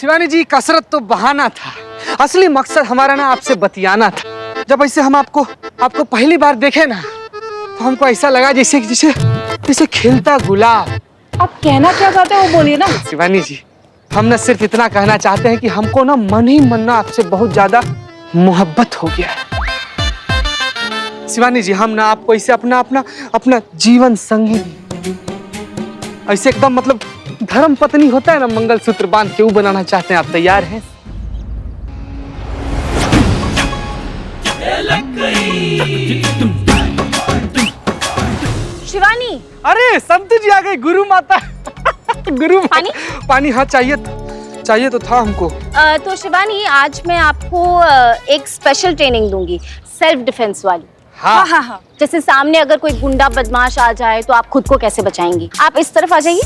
शिवानी जी, कसरत तो बहाना था, असली मकसद हमारा ना आपसे बतियाना था। जब ऐसे हम आपको पहली बार देखे ना, तो हमको ऐसा लगा जैसे जैसे खिलता गुलाब। आप कहना क्या चाहते हो वो बोलिए ना। शिवानी जी, हम ना सिर्फ इतना कहना चाहते हैं कि हमको ना मन ही मन ना आपसे बहुत ज्यादा मोहब्बत हो गया है। शिवानी जी, हम ना आपको इसे अपना जीवन संगी, ऐसे एकदम मतलब धर्म पत्नी होता है ना, मंगलसूत्र बांध के वो बनाना चाहते हैं। आप तैयार हैं? शिवानी। अरे संतु जी आ गए, गुरु माता। पानी हाँ चाहिए तो था हमको। तो शिवानी, आज मैं आपको एक स्पेशल ट्रेनिंग दूंगी, सेल्फ डिफेंस वाली। हाँ। जैसे सामने अगर कोई गुंडा बदमाश आ जाए तो आप खुद को कैसे बचाएंगी। आप इस तरफ आ जाइए।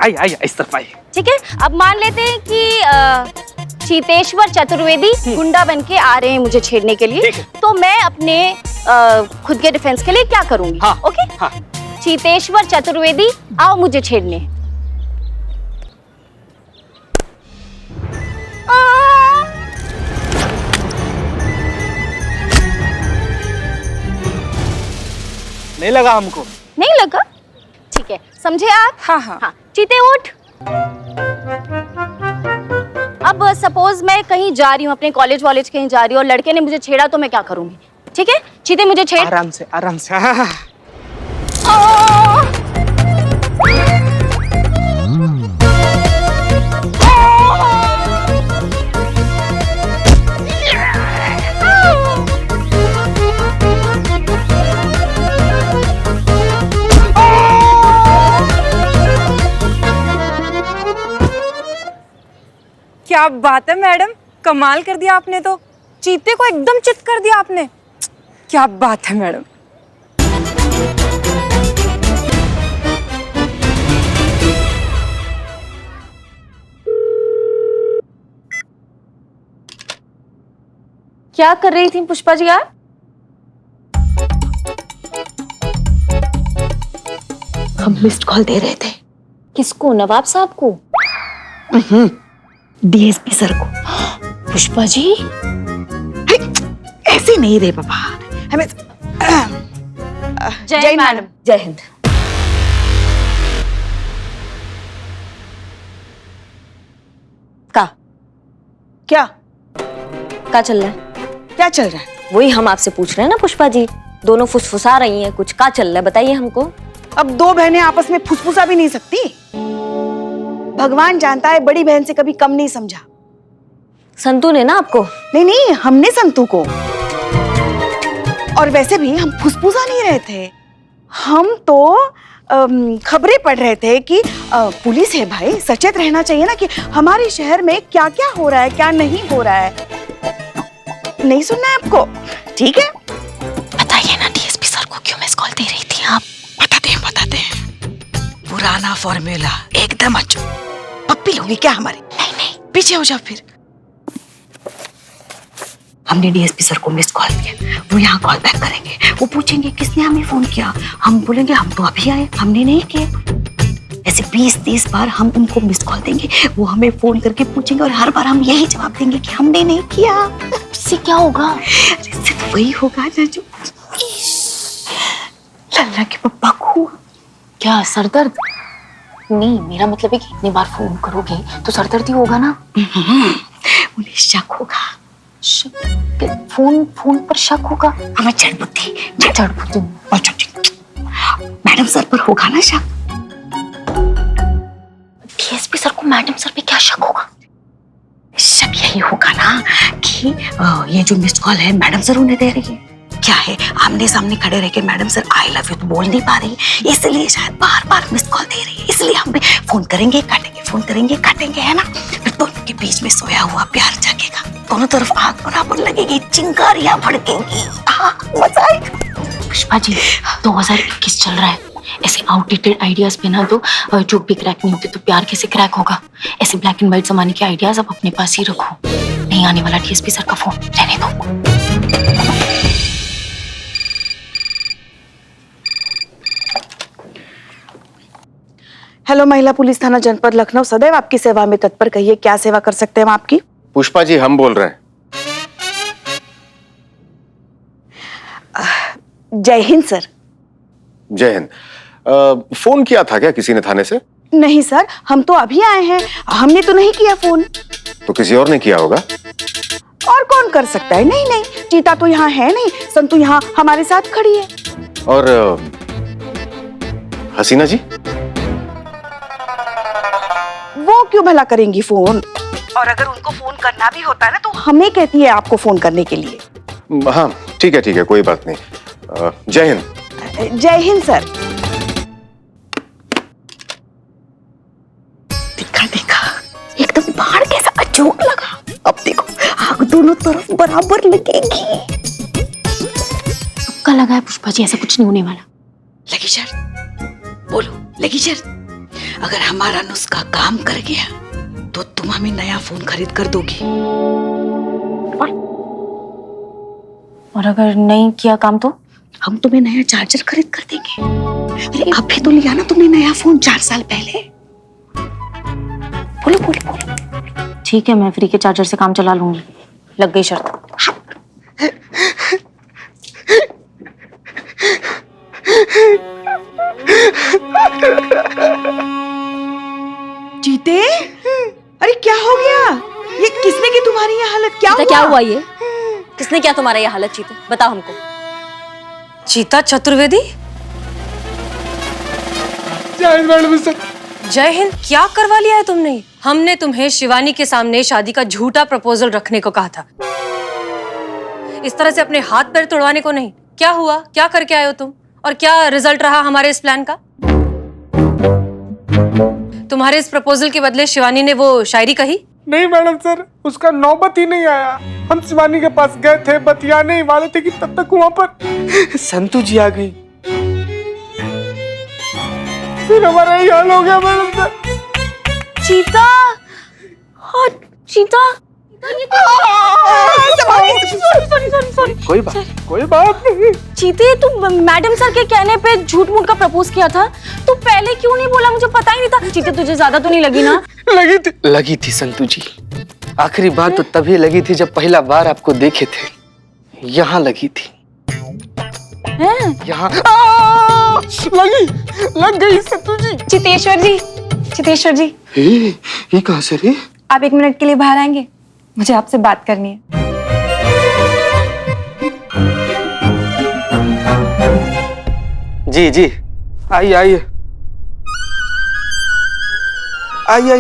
आइए इस तरफ आइए। ठीक है, अब मान लेते हैं कि चीतेश्वर चतुर्वेदी गुंडा बन के आ रहे हैं मुझे छेड़ने के लिए, तो मैं अपने खुद के डिफेंस के लिए क्या करूंगी। हाँ, ओके हाँ। चीतेश्वर चतुर्वेदी आओ मुझे छेड़ने। नहीं लगा हमको? नहीं लगा? ठीक है, समझे आप? हाँ। चीते उठ। अब सपोज मैं कहीं जा रही हूँ, अपने कॉलेज कहीं जा रही हूँ, और लड़के ने मुझे छेड़ा तो मैं क्या करूंगी? ठीक है, चीते मुझे छेड़। आराम से। क्या बात है मैडम, कमाल कर दिया आपने तो। चीते को एकदम चित कर दिया आपने। क्या बात है मैडम। क्या कर रही थी पुष्पा जी आप? हम मिस्ड कॉल दे रहे थे। किसको? नवाब साहब को? डीएसपी सर को। पुष्पा जी ऐसे नहीं रे बाबा, हमें जय मैडम। जय हिंद। क्या चल रहा है? क्या चल रहा है? वही हम आपसे पूछ रहे हैं ना पुष्पा जी, दोनों फुसफुसा रही हैं, कुछ क्या चल रहा है बताइए हमको। अब दो बहनें आपस में फुसफुसा भी नहीं सकती। भगवान जानता है बड़ी बहन से कभी कम नहीं समझा। संतू ने ना आपको? नहीं, हमने संतू को। और वैसे भी हम फुसफुसा नहीं रहे थे, हम तो खबरें पढ़ रहे थे कि पुलिस है भाई, सचेत रहना चाहिए ना कि हमारे शहर में क्या क्या हो रहा है, क्या नहीं हो रहा है। नहीं सुनना है आपको? ठीक है, बताइए ना डीएसपी सर को क्यों मिस कॉल दे रही थी आप? बताते हैं। पुराना फॉर्मूला एकदम अच्छा। पप्पी लोगी क्या हमारी? नहीं, पीछे हो जाओ फिर। हमने डीएसपी सर को मिस कॉल किया, वो यहाँ कॉल बैक करेंगे, वो पूछेंगे किसने हमें फोन किया, हम बोलेंगे हम तो अभी आए, हमने नहीं किया। ऐसे 20-30 बार हम उनको मिस कॉल देंगे, वो हमें फोन करके पूछेंगे और हर बार हम यही जवाब देंगे कि हमने नहीं किया। इससे क्या होगा? इससे तो वही होगा ना जो लल्ला के पप्पा को। क्या सरदर्द? नहीं, मेरा मतलब है कि इतनी बार फोन करोगे तो सरदर्द ही होगा ना। उन्हें शक होगा। फोन पर शक होगा? हमें जड़ बुद्धि। मैडम सर पर होगा ना शक। डीएसपी सर को मैडम सर पे क्या शक होगा? शक यही होगा ना कि ये जो मिस्ड कॉल है मैडम सर उन्हें दे रही है। क्या है, आमने सामने खड़े रह के madam sir I love you तो बोल नहीं पा रही, इसलिए शायद बार बार मिस्ड कॉल दे रही है। इसलिए हम भी फोन करेंगे काटेंगे, है ना। फिर दोनों के बीच में सोया हुआ प्यार जागेगा, दोनों तरफ आग बराबर लगेगी, चिंगारियां भड़केंगी, मजा आएगा। पुष्पा जी 2021 चल रहा है, ऐसे आउटडेटेड आइडियाज पे ना तो जोक भी क्रैक नहीं होते, तो प्यार कैसे क्रैक होगा। ऐसे ब्लैक एंड व्हाइट जमाने के आइडियाज आप अपने पास ही रखो। नहीं आने वाला डीएसपी सर का फोन, रहने दो। हेलो, महिला पुलिस थाना जनपद लखनऊ सदैव आपकी सेवा में तत्पर। कहिए क्या सेवा कर सकते हैं हम आपकी? पुष्पा जी, हम बोल रहे हैं। जय हिंद सर। जय हिंद। फोन किया था क्या किसी ने थाने से? नहीं सर, हम तो अभी आए हैं, हमने तो नहीं किया फोन। तो किसी और ने किया होगा। और कौन कर सकता है? नहीं नहीं, चीता तो यहाँ है नहीं, संतु यहाँ हमारे साथ खड़ी है। और हसीना जी? वो क्यों भला करेंगी फोन? और अगर उनको फोन करना भी होता है ना तो हमें कहती है आपको फोन करने के लिए। हाँ ठीक है, कोई बात नहीं। जय हिंद। जय हिंद सर। देखा देखा, एकदम बाहर कैसा अजोक लगा। अब देखो आग दोनों तरफ बराबर लगेगी। सबका लगा है पुष्पा जी, ऐसा कुछ नहीं होने वाला। लगी शर्त? बोलो, लगी शर्त? अगर हमारा नुस्खा काम कर गया तो तुम हमें नया फोन खरीद कर दोगी। और अगर नहीं किया काम तो? हम तुम्हें नया चार्जर खरीद कर देंगे। अरे अभी तो लिया ना तुमने नया फोन 4 साल पहले। बोलो बोलो बोलो। ठीक है, मैं फ्री के चार्जर से काम चला लूंगी। लग गई शर्त। जीते, अरे क्या हो गया? ये किसने की तुम्हारी ये हालत? क्या हुआ ये? किसने किया तुम्हारा ये हालत चीते? बताओ हमको। चीता चतुर्वेदी? जय हिंद मैडम सर। जय हिंद। क्या करवा लिया है तुमने? हमने तुम्हें शिवानी के सामने शादी का झूठा प्रपोजल रखने को कहा था, इस तरह से अपने हाथ पैर तोड़वाने को नहीं। क्या हुआ? क्या करके आए हो तुम? और क्या रिजल्ट रहा हमारे इस प्लान का? तुम्हारे इस प्रपोजल के बदले शिवानी ने वो शायरी कही? नहीं मैडम सर, उसका नौबत ही नहीं आया। हम शिवानी के पास गए थे, बतियाने ही वाले थे कि तब तक वहां पर संतु जी आ गई। फिर हमारा यही हाल हो गया मैडम सर। चीता, हाँ चीता। सॉरी। कोई बात नहीं। चीते, तू मैडम सर के कहने पे झूठ मूठ का प्रपोज किया था, तू पहले क्यों नहीं बोला? मुझे पता ही नहीं था। चीते, तुझे ज्यादा तो नहीं लगी ना? लगी थी संतु जी। आखिरी बात तो तभी लगी थी जब पहला बार आपको देखे थे। यहाँ लगी थी। यहाँ लग गई संतु जी। चितेश्वर जी, ये कहाँ से रे? आप 1 मिनट के लिए बाहर आएंगे? मुझे आपसे बात करनी है। जी आइए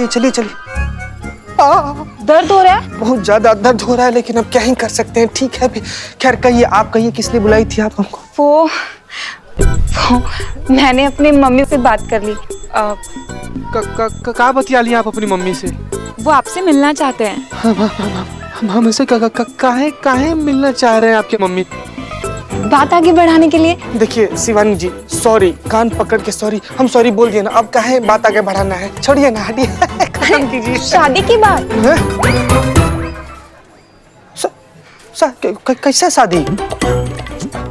चलिए। दर्द हो रहा है? बहुत ज्यादा दर्द हो रहा है, लेकिन अब क्या ही कर सकते हैं। ठीक है अभी। खैर कहिए, आप कहिए किस लिए बुलाई थी आप हमको? वो मैंने अपनी मम्मी से बात कर ली। कहाँ बतिया लिया आप अपनी मम्मी से? वो आपसे मिलना चाहते हैं। हम ऐसे काहे मिलना चाह रहे हैं आपके मम्मी? बात आगे बढ़ाने के लिए। देखिए शिवानी जी, सॉरी, कान पकड़ के सॉरी। हम सॉरी बोल दिए ना, अब काहे बात आगे बढ़ाना है? छोड़िए ना, हटिए। खत्म कीजिए शादी की बात। कैसा शादी?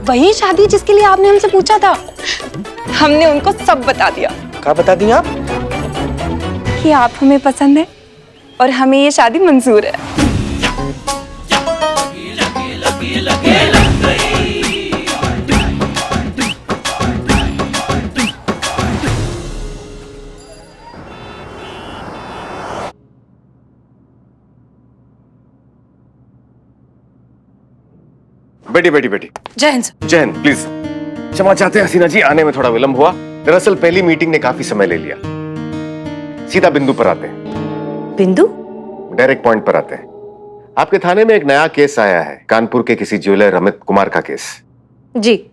वही शादी जिसके लिए आपने हमसे पूछा था। हमने उनको सब बता दिया। क्या बता दिया आप? कि आप हमें पसंद है और हमें ये शादी मंजूर है। बेटी। जय हिंद। जय हिंद। प्लीज क्षमा चाहते हैं हसीना जी, आने में थोड़ा विलंब हुआ। दरअसल पहली मीटिंग ने काफी समय ले लिया। सीधा बिंदु पर आते हैं। बिंदु? डायरेक्ट पॉइंट पर आते हैं। आपके थाने में एक नया केस आया है, कानपुर के किसी ज्वेलर अमित कुमार का केस। जी।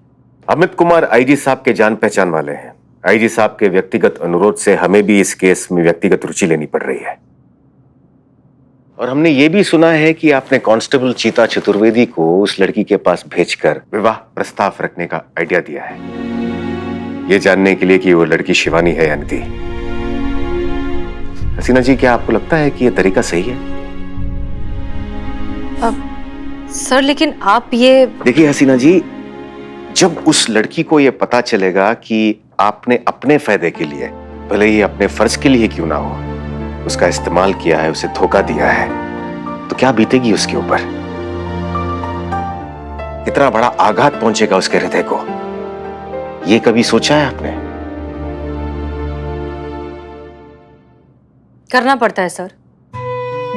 अमित कुमार आईजी साहब के जान पहचान वाले हैं। आईजी साहब के व्यक्तिगत अनुरोध से हमें भी इस केस में व्यक्तिगत रुचि लेनी पड़ रही है। और हमने ये भी सुना है कि आपने कांस्टेबल चीता चतुर्वेदी को उस लड़की के पास भेजकर विवाह प्रस्ताव रखने का आइडिया दिया है, ये जानने के लिए कि वो लड़की शिवानी है या नहीं। हसीना जी, क्या आपको लगता है कि ये तरीका सही है? सर लेकिन आप ये देखिए हसीना जी, जब उस लड़की को ये पता चलेगा कि आपने अपने फायदे के लिए भले ही अपने फर्ज के लिए क्यों ना हो, उसका इस्तेमाल किया है, उसे धोखा दिया है, तो क्या बीतेगी उसके ऊपर? कितना बड़ा आघात पहुंचेगा उसके हृदय को, ये कभी सोचा है आपने? करना पड़ता है सर।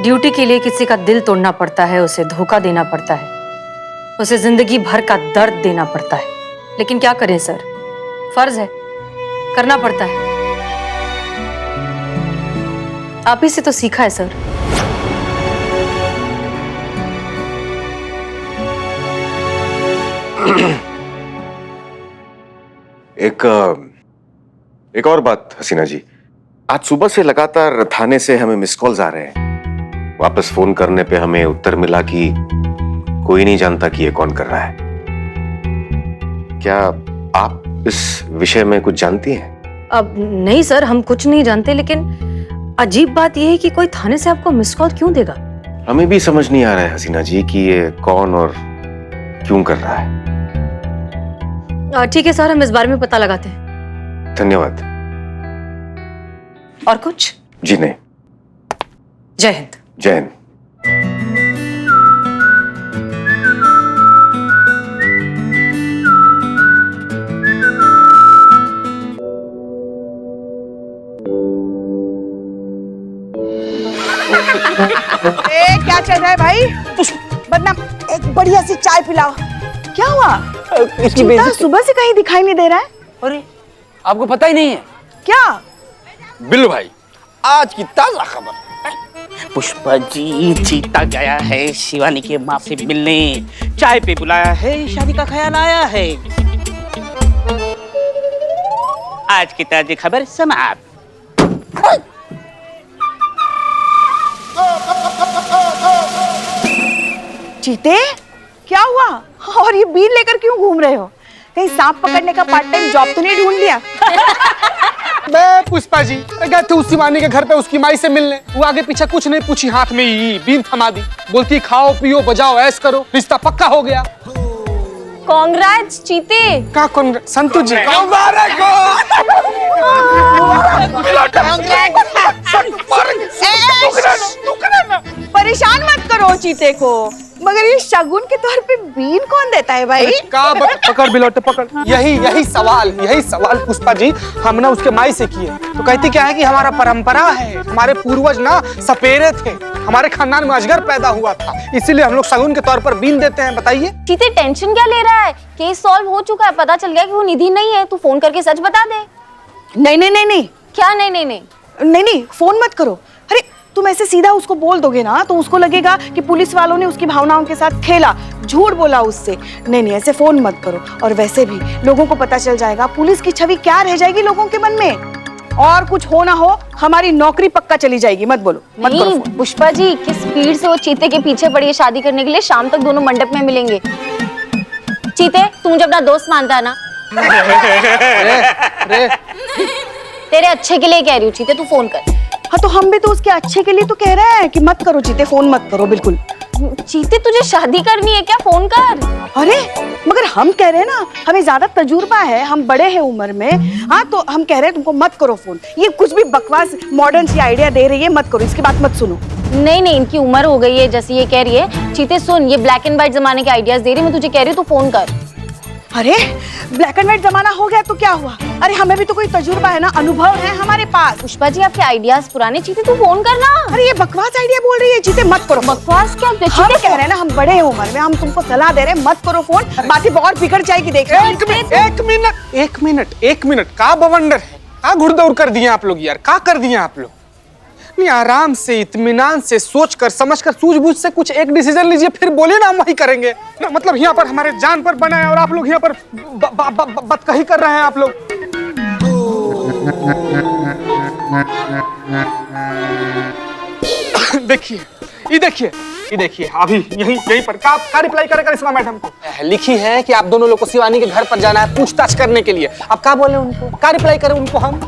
ड्यूटी के लिए किसी का दिल तोड़ना पड़ता है, उसे धोखा देना पड़ता है, उसे जिंदगी भर का दर्द देना पड़ता है। लेकिन क्या करें सर, फर्ज है, करना पड़ता है। आप ही से तो सीखा है सर। एक और बात हसीना जी, आज सुबह से लगातार थाने से हमें मिस कॉल्स आ रहे हैं। वापस फोन करने पे हमें उत्तर मिला कि कोई नहीं जानता कि ये कौन कर रहा है। क्या आप इस विषय में कुछ जानती हैं? अब नहीं सर, हम कुछ नहीं जानते, लेकिन अजीब बात यह है कि कोई थाने से आपको मिस कॉल क्यों देगा? हमें भी समझ नहीं आ रहा है हसीना जी कि ये कौन और क्यों कर रहा है। ठीक है सर, हम इस बारे में पता लगाते हैं। धन्यवाद। और कुछ? जी नहीं। जय हिंद। जय हिंद। क्या चल रहा है भाई? बदनाम, एक बढ़िया सी चाय पिलाओ। क्या हुआ? चीता सुबह से कहीं दिखाई नहीं दे रहा है। अरे आपको पता ही नहीं है क्या? बिल्लू भाई, आज की ताजा खबर। पुष्पा जी, चीता गया है शिवानी के माँ से मिलने, चाय पे बुलाया है, शादी का ख्याल आया है। आज की ताजी खबर समाप्त। चीते, क्या हुआ? और ये बीन लेकर क्यों घूम रहे हो? कहीं सांप पकड़ने का पार्ट टाइम जॉब तो नहीं ढूंढ लिया? मैं पुष्पा जी गए थे उस शिवानी के घर पे उसकी माई से मिलने। वो आगे पीछे कुछ नहीं पूछी, हाथ में ही बीन थमा दी। बोलती खाओ पियो बजाओ ऐश करो, रिश्ता पक्का हो गया। कांग्रेट्स चीते। का कौन? संतु जी। परेशान मत करो चीते को, मगर ये शगुन के तौर पे बीन कौन देता है भाई? पकड़ बिलोटे पकड़। यही सवाल पुष्पा जी हम ना उसके माई से किए, तो कहती क्या है कि हमारा परंपरा है, हमारे पूर्वज ना सपेरे थे, हमारे खानदान में अजगर पैदा हुआ था, इसीलिए हम लोग शगुन के तौर पर बीन देते हैं। बताइए चीते, टेंशन क्या ले रहा है? केस सॉल्व हो चुका है, पता चल गया कि वो निधि नहीं है। तू फोन करके सच बता दे। नहीं। क्या नहीं? नहीं, फोन मत करो। अरे तुम ऐसे सीधा उसको बोल दोगे ना तो उसको लगेगा कि पुलिस वालों ने उसकी भावनाओं के साथ खेला, झूठ बोला उससे। नहीं, ऐसे फोन मत करो। और वैसे भी लोगों को पता चल जाएगा, पुलिस की छवि क्या रह जाएगी लोगों के मन में। और कुछ हो ना हो, हमारी नौकरी पक्का चली जाएगी। मत बोलो, मत करो फोन। पुष्पा जी, किस स्पीड से वो चीते के पीछे पड़ी है शादी करने के लिए। शाम तक दोनों मंडप में मिलेंगे। चीते, तू मुझे अपना दोस्त मानता है ना? तेरे अच्छे के लिए कह रही हूँ चीते, तू फोन कर। हाँ तो हम भी तो उसके अच्छे के लिए तो कह रहे हैं कि मत करो चीते, फोन मत करो बिल्कुल। चीते, तुझे शादी करनी है क्या? फोन कर। अरे मगर हम कह रहे हैं ना, हमें ज्यादा तजुर्बा है, हम बड़े हैं उम्र में। हाँ तो हम कह रहे हैं तुमको मत करो फोन। ये कुछ भी बकवास मॉडर्न सी आइडिया दे रही है, मत करो, इसकी बात मत सुनो। नहीं, इनकी उम्र हो गई है जैसे ये कह रही है। चीते सुन, ये ब्लैक एंड व्हाइट जमाने के आइडियाज दे रही है, मैं तुझे कह रही हूँ तू फोन कर। अरे ब्लैक एंड व्हाइट जमाना हो गया तो क्या हुआ? अरे हमें भी तो कोई तजुर्बा है ना, अनुभव है हमारे पास। पुष्पा जी, आपके आइडियाज पुराने। चीते, तू फोन करना। अरे ये बकवास आइडिया बोल रही है चीते, मत करो। बकवास क्या? हम कह रहे हैं ना, हम बड़े हैं उम्र में, हम तुमको सलाह दे रहे हैं, मत करो फोन। बातें बहुत बिगड़ जाएगी। देख एक मिनट का बवंडर है, का घुड़दौड़ कर दिए आप लोग यार, का कर दिए आप लोग? नहीं, आराम से इत्मीनान से सोच कर समझ कर सूझबूझ से कुछ एक डिसीजन लीजिए, फिर बोलिए ना हम वही करेंगे ना। मतलब यहाँ पर हमारे जान पर बना है और आप लोग यहाँ पर बदकही कर रहे हैं आप लोग। देखिए अभी यहीं पर का रिप्लाई करे करिश्मा मैडम को लिखी है कि आप दोनों लोग को शिवानी के घर पर जाना है पूछताछ करने के लिए। आप क्या बोले उनको, क्या रिप्लाई करें उनको हम?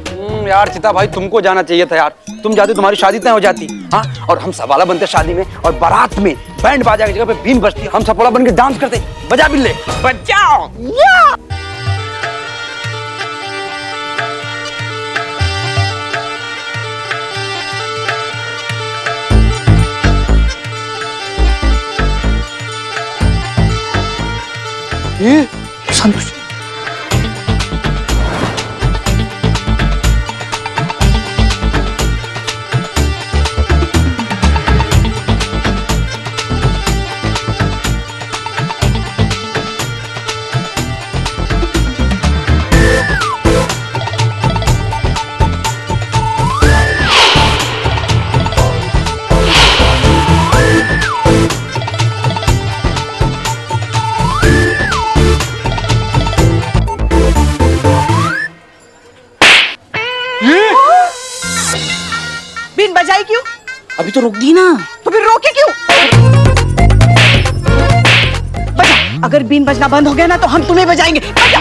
यार चिता भाई, तुमको जाना चाहिए था यार। तुम जाते तुम्हारी शादी तय हो जाती। हाँ, और हम सवाला बनते शादी में, और बारात में बैंड बाजा की जगह पे बीन बजती, हम सफोला बन के डांस करते। बजा बिल्ले बजाओ। बजाई क्यों? अभी तो रोक दी ना। तो फिर रोके क्यों? बजा। अगर बीन बजना बंद हो गया ना तो हम तुम्हें बजाएंगे। बजा।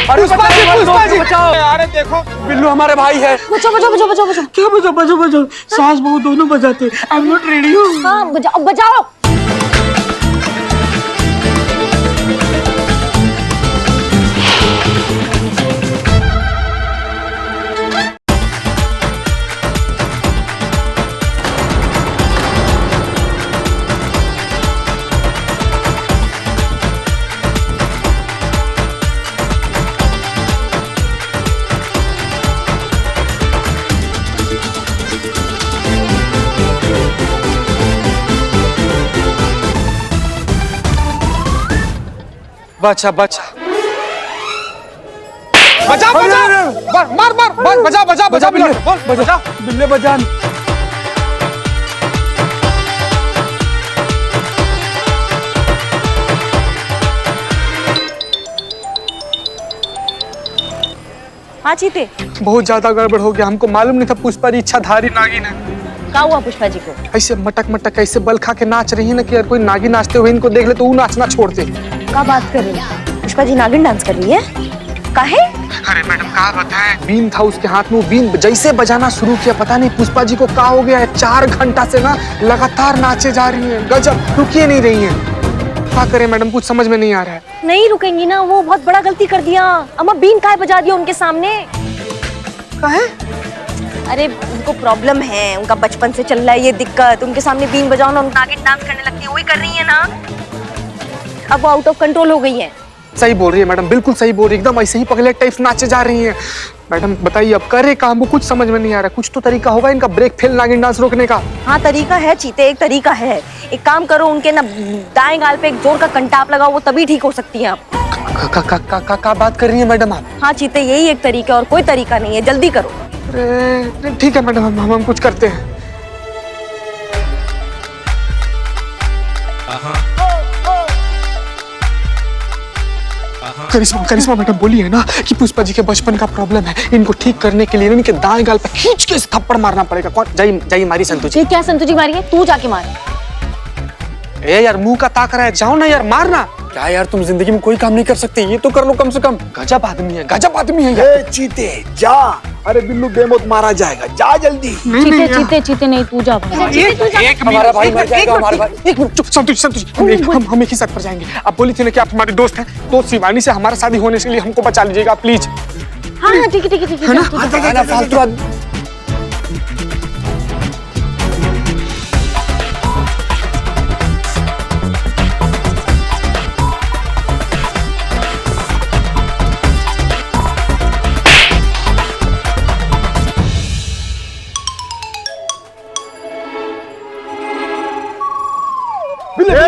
पुष्पा जी बचाओ। अरे देखो बिल्लू हमारे भाई है। बचाओ बचाओ बचाओ बचाओ बचाओ। क्या बजाओ सास बहू दोनों बजाते। I am not ready. हाँ बजाओ बजाओ। बचा बचा बजा बजा मार मार बजा बजा बजा बिल्ले बजा बिल्ले बजा। हाँ चीते, बहुत ज्यादा गड़बड़ हो गया। हमको मालूम नहीं था पुष्पा जी इच्छाधारी नागिन है। क्या हुआ पुष्पा जी को? ऐसे मटक मटक ऐसे बल खा के नाच रही है ना कि यार कोई नागिन नाचते हुए इनको देख ले तो वो नाचना छोड़ते। क्या बात कर रही है? पुष्पा जी नागिन डांस कर रही है? काहे? अरे मैडम कहा बताएं, बीन था उसके हाथ में, वो बीन जैसे बजाना शुरू किया पता नहीं पुष्पा जी को क्या हो गया है। 4 घंटा से ना लगातार नाचे जा रही है, गजब, रुकिए नहीं रही है। क्या करें मैडम, कुछ समझ में नहीं आ रहा है। नहीं रुकेंगी ना, वो बहुत बड़ा गलती कर दिया। अम्मा बीन काहे बजा दिया उनके सामने? काहे? अरे उनको प्रॉब्लम है, उनका बचपन से चल रहा है ये दिक्कत। उनके सामने बीन बजाओ ना, नागिन डांस करने लगती है, वही कर रही है ना। अब वो आउट ऑफ कंट्रोल हो गई है। सही बोल रही है मैडम, बिल्कुल सही बोल रही है, एकदम ऐसे ही पगले टाइप नाचे जा रही हैं। मैडम बताइए अब करे काम, वो कुछ समझ में नहीं आ रहा। कुछ तो तरीका होगा इनका ब्रेक फेल नागिन डांस रोकने का। हाँ तरीका है चीते, एक तरीका है। एक काम करो, उनके ना दाएं गाल पे एक जोर का कंटाप लगाओ, वो तभी ठीक हो सकती है आप। का बात कर रही है मैडम आप? हाँ चीते, यही एक तरीका है और कोई तरीका नहीं है, जल्दी करो। अरे ठीक है मैडम, हम कुछ करते हैं। करिश्मा मैडम बोली है ना कि पुष्पा जी के बचपन का प्रॉब्लम है, इनको ठीक करने के लिए इनके दाएं गाल पे खींच के थप्पड़ मारना पड़ेगा। कौन जाई मारी संतु जी? क्या संतु जी मारी है? तू जाके मार। ए यार मुंह का ताक रहा है, जाओ ना यार मारना। क्या यार तुम जिंदगी में कोई काम नहीं कर सकते, ये तो कर लो कम से कम। गजब आदमी है, गजब आदमी है यार। चीते जा, अरे बिल्लू बेमौत मारा जाएगा, जा जल्दी। चीते नहीं, तू जा। एक हमारा भाई मर जाएगा, हमारा भाई। एक मिनट चुप, संतु जी हम एक ही साथ पर जाएंगे। आप बोली थी ना कि आप हमारे दोस्त हैं, तो शिवानी से हमारा शादी होने के लिए हमको बचा लीजिएगा प्लीज। हाँ ठीक है ना फालतू आदमी।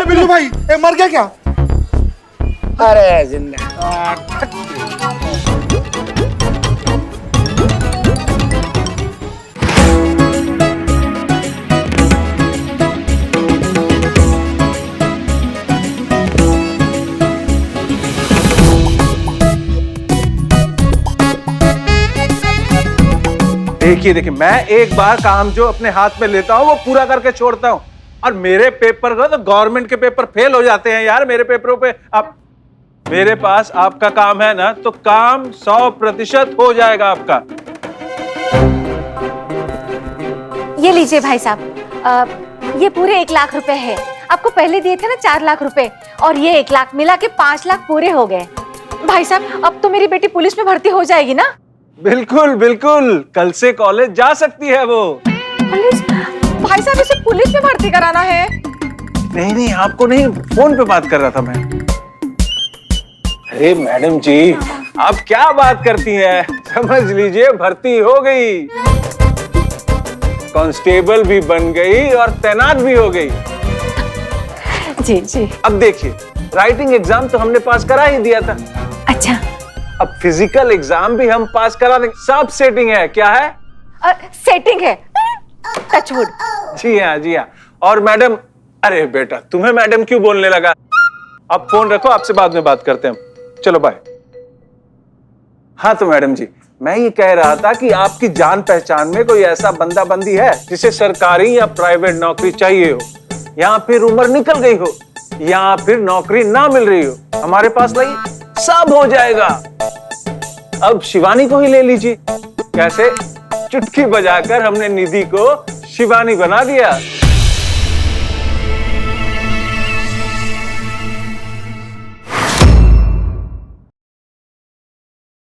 बिल्लू भाई मर गया क्या? अरे जिंदा। देखिए मैं एक बार काम जो अपने हाथ में लेता हूँ वो पूरा करके छोड़ता हूँ, और मेरे पेपर का तो गवर्नमेंट के पेपर फेल हो जाते हैं यार मेरे पेपरों पे। अब मेरे पास आपका काम है ना, तो काम 100% हो जाएगा आपका। ये लीजिए भाई साहब, ये पूरे 1 लाख रुपए है। आपको पहले दिए थे ना 4 लाख रुपए, और ये 1 लाख मिला के 5 लाख पूरे हो गए। भाई साहब अब तो मेरी बेटी पुलिस में भर्ती हो जाएगी ना? बिल्कुल बिल्कुल, कल से कॉलेज जा सकती है वो। पुलिस? भाई साहब इसे पुलिस में भर्ती कराना है? नहीं आपको नहीं, फोन पे बात कर रहा था मैं। अरे मैडम जी आप क्या बात करती हैं, समझ लीजिए भर्ती हो गई, कांस्टेबल भी बन गई और तैनात भी हो गई। जी जी। अब देखिए राइटिंग एग्जाम तो हमने पास करा ही दिया था। अच्छा, अब फिजिकल एग्जाम भी हम पास करा देंगे, सब सेटिंग है। क्या है? सेटिंग है, टचवुड। जी हाँ। और मैडम, अरे बेटा तुम्हें मैडम क्यों बोलने लगा? आप फोन रखो, आपसे बाद में बात करते हैं। चलो बाय। हाँ तो मैडम जी, मैं ये कह रहा था कि आपकी जान पहचान में कोई ऐसा बंदा बंदी है जिसे सरकारी या प्राइवेट नौकरी चाहिए हो, या फिर उम्र निकल गई हो, या फिर नौकरी ना मिल रही हो, हमारे पास लाइए, सब हो जाएगा। अब शिवानी को ही ले लीजिए। कैसे? चुटकी बजाकर हमने निधि को शिवानी बना दिया।